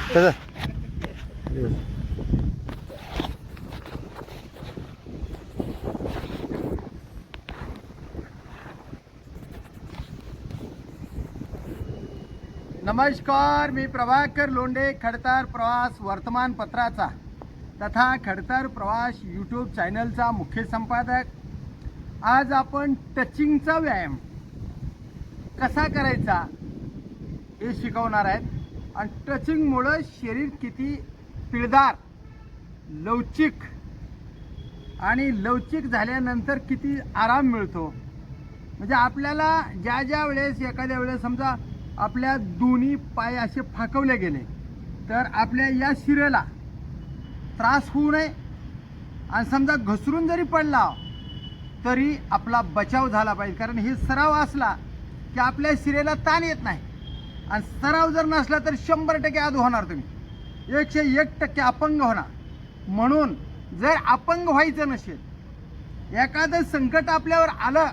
चला. नमस्कार, मी प्रभाकर लोंढे, खडतर प्रवास वर्तमानपत्राचा तथा खडतर प्रवास यूट्यूब चॅनलचा मुख्य संपादक. आज आपण टचिंगचा व्यायाम कसा करायचा हे शिकवणार आहेत. आणि टचिंगमुळं शरीर किती पिळदार, लवचिक आणि लवचिक झाल्यानंतर किती आराम मिळतो. म्हणजे आपल्याला ज्या ज्या वेळेस एखाद्या वेळेस समजा आपल्या दोन्ही पाय असे फाकवले गेले तर आपल्या या शिरेला त्रास होऊ नये. आणि समजा घसरून जरी पडला तरी आपला बचाव झाला पाहिजे. कारण हे सराव असला की आपल्या शिरेला ताण येत नाही. आणि सराव जर नसला तर 100% आदू होणार, तुम्ही 101% अपंग होणार. म्हणून जर अपंग व्हायचं नसेल, एखादं संकट आपल्यावर आलं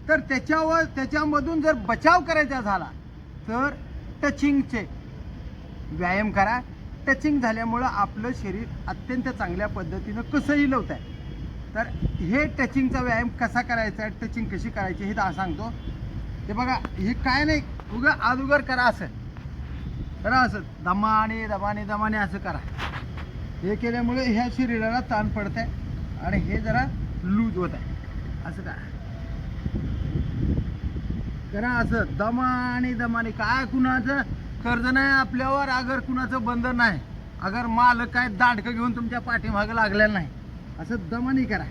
तर त्याच्यामधून जर बचाव करायचा झाला तर टचिंगचे व्यायाम करा. टचिंग झाल्यामुळं आपलं शरीर अत्यंत चांगल्या पद्धतीनं कसंही लवत आहे. तर हे टचिंगचा व्यायाम कसा करायचा आहे, टचिंग कशी करायची हे सांगतो. ते बघा, हे काय नाही, उगा अदुगर करा, असं करा, असं दमाने दमाने दमाने असं करा. हे केल्यामुळे ह्या शरीराला ताण पडत आहे आणि हे जरा लूज होत आहे. असं करा, करा असं दमाने दमाने. काय कुणाचं कर्ज नाही आपल्यावर, अगर कुणाचं बंधन नाही, अगर मालक काय दांडकं घेऊन तुमच्या पाठीमागं लागलेलं नाही. असं दमाने करा.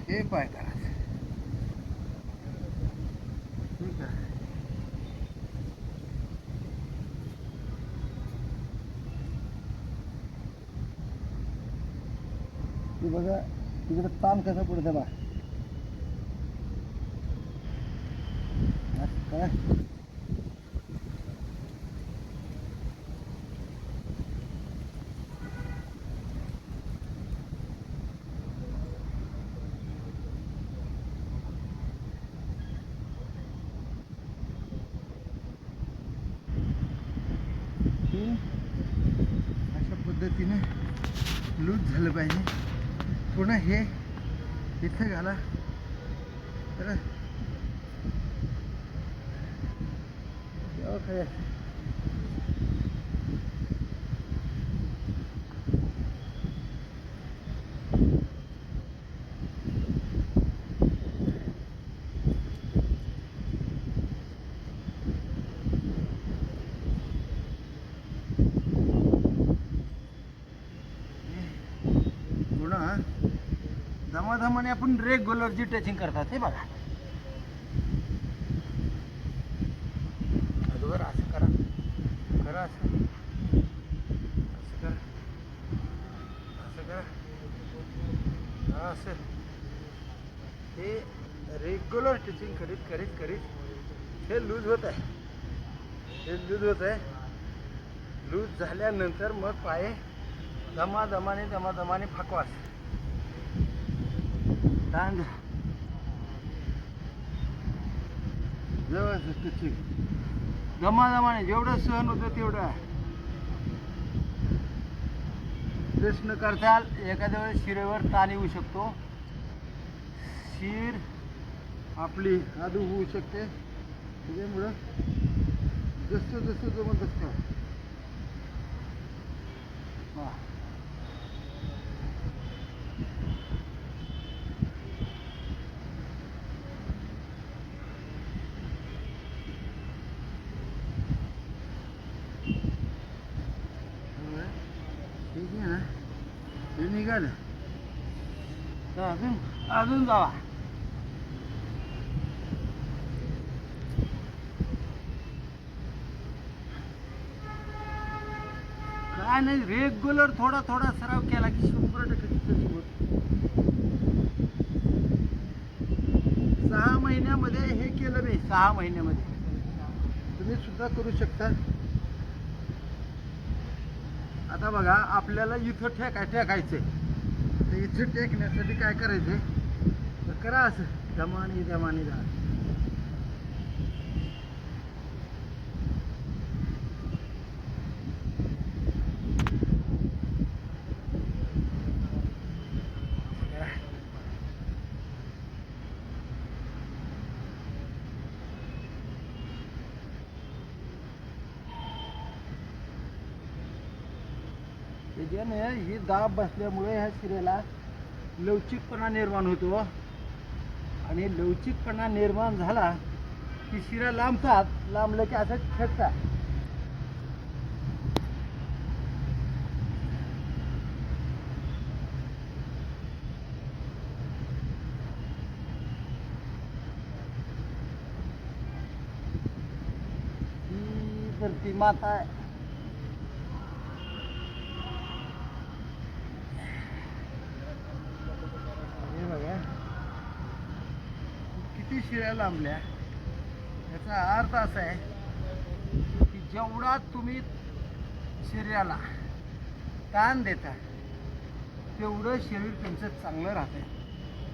हे पाय करा, ठीक आहे. ते बघा तिकडे ताण कसं पडतं बा. काय अशा पद्धतीने लूज झालं पाहिजे. पुन्हा हे इथं घाला. तर काय दमादमाने आपण रेग्युलर जी टचिंग करतात हे बघा. अगोदर असं करा, करा असं, असं करा, असं करा, असं. हे रेग्युलर टचिंग करीत करीत करीत हे लूज होत आहे. हे लूज होत आहे. लूज झाल्यानंतर मग पाय दमादमाने दमादमाने फाकवा. ताण व्यवस्थित टचिंग दमादमाने जेवढं सहन होतं तेवढं. प्रश्न करताल एखाद्या वेळेस शिरेवर ताण येऊ शकतो, शिर आपली आदू होऊ शकते. त्याच्यामुळं जसं जसं जमत असतं ठीक आहे ना. हे निघालं तर अजून अजून जावा. काय नाही, रेग्युलर थोडा थोडा सराव केला की 100% तिथंच होत. 6 महिन्यामध्ये हे केलं मी. 6 महिन्यामध्ये तुम्ही सुद्धा करू शकता. आता बघा, आपल्याला इथं ठेकायचंय. तर इथं टेकण्यासाठी काय करायचंय, तर करा असं दमाने दमाने जा. त्याच्याने ही दाब बसल्यामुळे ह्या शिरेला लवचिकपणा निर्माण होतो आणि लवचिकपणा निर्माण झाला की शिरा लांबतात. लांबलं की असं खेळतात. ही धरती माता आहे. किती शिऱ्या लांबल्या. याचा अर्थ असा आहे की जेवढा तुम्ही शरीराला ताण देता तेवढं शरीर तुमचं चांगलं राहतंय.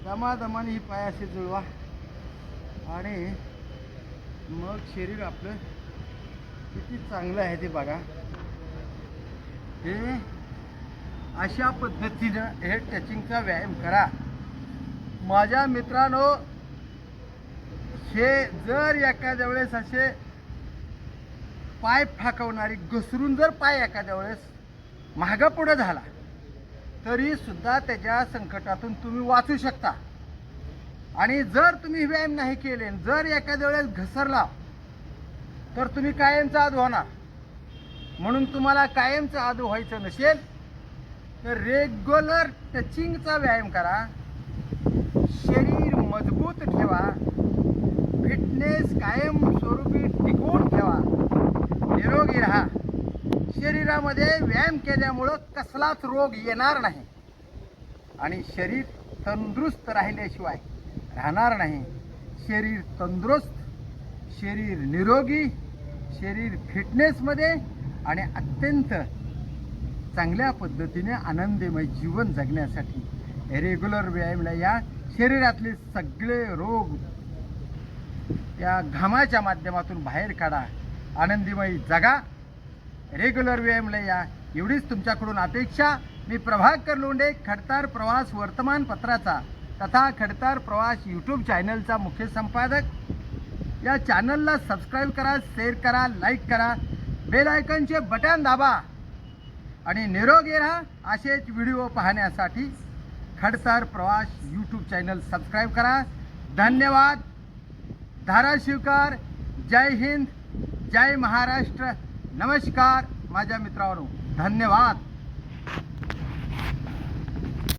दमादमाने ही पाय असे जुळवा आणि मग शरीर आपलं किती चांगलं आहे ते बघा. हे अशा पद्धतीनं हे टचिंगचा व्यायाम करा माझ्या मित्रांनो. हे जर एखाद्या वेळेस असे पाय फाकवणारी घसरून जर पाय एखाद्या वेळेस मागं पुढं झाला तरी सुद्धा त्याच्या संकटातून तुम्ही वाचू शकता. आणि जर तुम्ही व्यायाम नाही केले, जर एखाद्या वेळेस घसरला तर तुम्ही कायमचा आदू होणार. म्हणून तुम्हाला कायमचा आदू व्हायचं नसेल तर रेग्युलर टचिंगचा व्यायाम करा. शरीर मजबूत ठेवा, फिटनेस कायम स्वरूपी टिकवून ठेवा, निरोगी राहा. शरीरामध्ये व्यायाम केल्यामुळं कसलाच रोग येणार नाही आणि शरीर तंदुरुस्त राहिल्याशिवाय राहणार नाही. शरीर तंदुरुस्त, शरीर निरोगी, शरीर फिटनेसमध्ये आणि अत्यंत चांगल्या पद्धतीने आनंदमय जीवन जगण्यासाठी रेग्युलर व्यायामला या. शरीरातले सगळे रोग त्या घामाच्या माध्यमातून बाहेर काढा, आनंदमय जगा, रेग्युलर व्यायामला या. एवढीच तुमच्याकडून अपेक्षा. मी प्रभाकर लोंढे, खडतार प्रवास वर्तमानपत्राचा तथा खडतार प्रवास यूट्यूब चॅनलचा मुख्य संपादक. या चॅनलला सबस्क्राईब करा, शेअर करा, लाईक करा, बेल आयकॉनचे बटन दाबा आणि निरोगी राहा. असेच व्हिडिओ पाहण्यासाठी खडतार प्रवास यूट्यूब चॅनल सबस्क्राईब करा. धन्यवाद. धाराशिवकर. जय हिंद, जय महाराष्ट्र. नमस्कार माझ्या मित्रांनो, धन्यवाद.